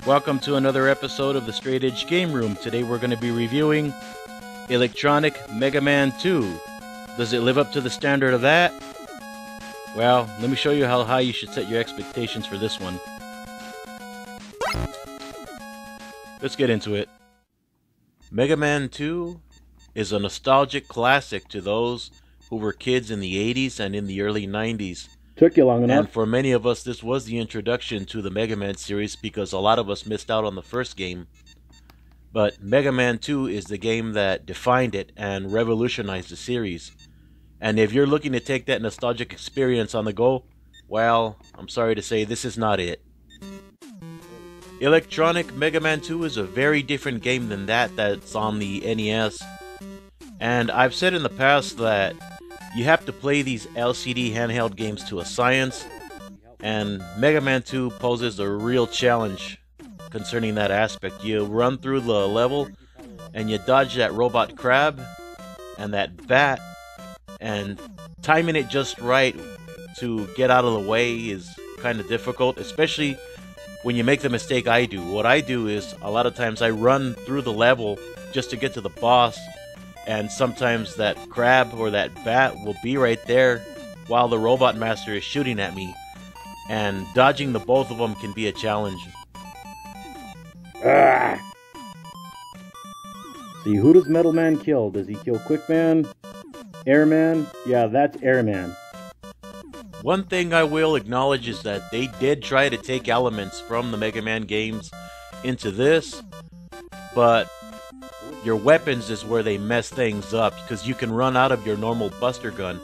Welcome to another episode of the Straight Edge Game Room. Today we're going to be reviewing Electronic Mega Man 2. Does it live up to the standard of that? Well, let me show you how high you should set your expectations for this one. Let's get into it. Mega Man 2 is a nostalgic classic to those who were kids in the 80s and in the early 90s. Took you long enough. And for many of us, this was the introduction to the Mega Man series because a lot of us missed out on the first game. But Mega Man 2 is the game that defined it and revolutionized the series. And if you're looking to take that nostalgic experience on the go, well, I'm sorry to say this is not it. Electronic Mega Man 2 is a very different game than that's on the NES. And I've said in the past that you have to play these LCD handheld games to a science, and Mega Man 2 poses a real challenge concerning that aspect. You run through the level, and you dodge that robot crab and that bat, and timing it just right to get out of the way is kind of difficult, especially when you make the mistake I do. What I do is, a lot of times I run through the level just to get to the boss, and sometimes that crab or that bat will be right there while the Robot Master is shooting at me. And dodging the both of them can be a challenge. Ah! See, who does Metal Man kill? Does he kill Quick Man? Airman? Yeah, that's Airman. One thing I will acknowledge is that they did try to take elements from the Mega Man games into this, but your weapons is where they mess things up, because you can run out of your normal buster gun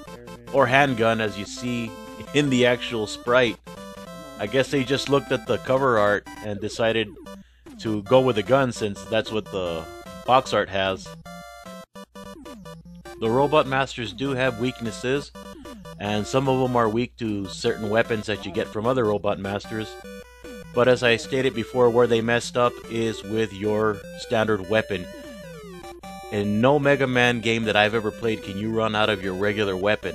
or handgun as you see in the actual sprite. I guess they just looked at the cover art and decided to go with the gun since that's what the box art has. The Robot Masters do have weaknesses, and some of them are weak to certain weapons that you get from other Robot Masters. But as I stated before, where they messed up is with your standard weapon. In no Mega Man game that I've ever played can you run out of your regular weapon.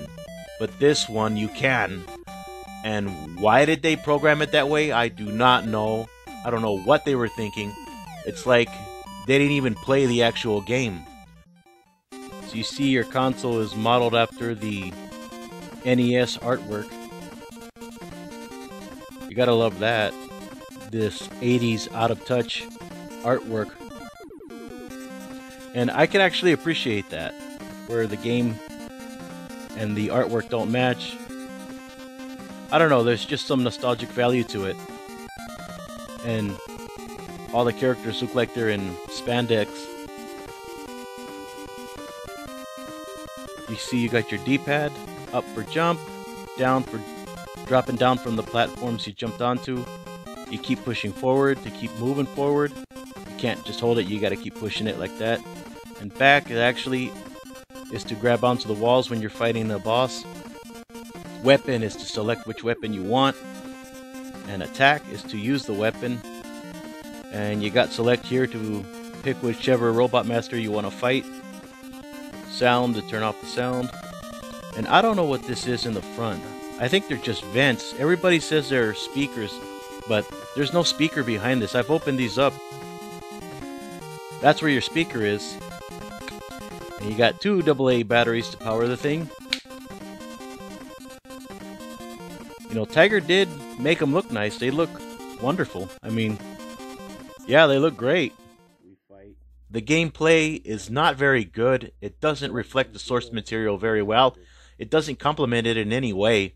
But this one you can. And why did they program it that way? I do not know. I don't know what they were thinking. It's like they didn't even play the actual game. So you see your console is modeled after the NES artwork. You gotta love that. This 80s out of touch artwork. And I can actually appreciate that, where the game and the artwork don't match. I don't know, there's just some nostalgic value to it. And all the characters look like they're in spandex. You see you got your D-pad, up for jump, down for dropping down from the platforms you jumped onto. You keep pushing forward to keep moving forward. You can't just hold it, you gotta keep pushing it like that. And back, it actually is to grab onto the walls when you're fighting a boss. Weapon is to select which weapon you want. And attack is to use the weapon. And you got select here to pick whichever Robot Master you want to fight. Sound to turn off the sound. And I don't know what this is in the front. I think they're just vents. Everybody says they're speakers, but there's no speaker behind this. I've opened these up. That's where your speaker is. And you got two AA batteries to power the thing. You know, Tiger did make them look nice. They look wonderful. I mean, yeah, they look great. The gameplay is not very good. It doesn't reflect the source material very well. It doesn't complement it in any way.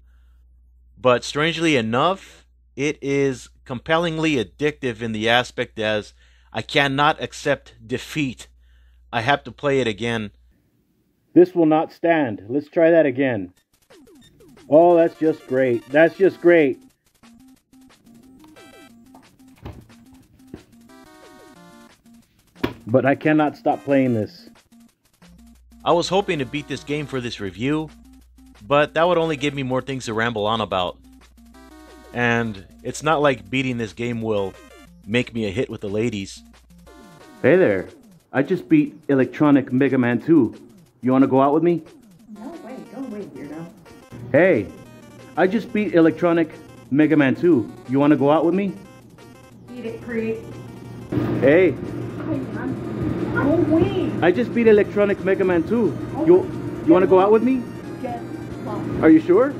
But strangely enough, it is compellingly addictive in the aspect as I cannot accept defeat. I have to play it again. This will not stand. Let's try that again. Oh, that's just great. That's just great. But I cannot stop playing this. I was hoping to beat this game for this review, but that would only give me more things to ramble on about. And it's not like beating this game will make me a hit with the ladies. Hey there. I just beat Electronic Mega Man 2. You want to go out with me? No way, go away, weirdo. Hey, I just beat Electronic Mega Man 2. You want to go out with me? Do Eat it, creep. Hey, Go away. I just beat Electronics Mega Man 2. You want to go out with me? Get lost. Are you sure?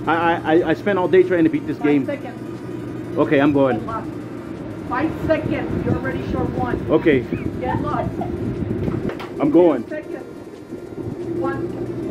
I spent all day trying to beat this 5 game. seconds. Okay, I'm Get going. lost. 5 seconds. You're already short 1. Okay, Get lost. I'm going. 10 seconds. 1.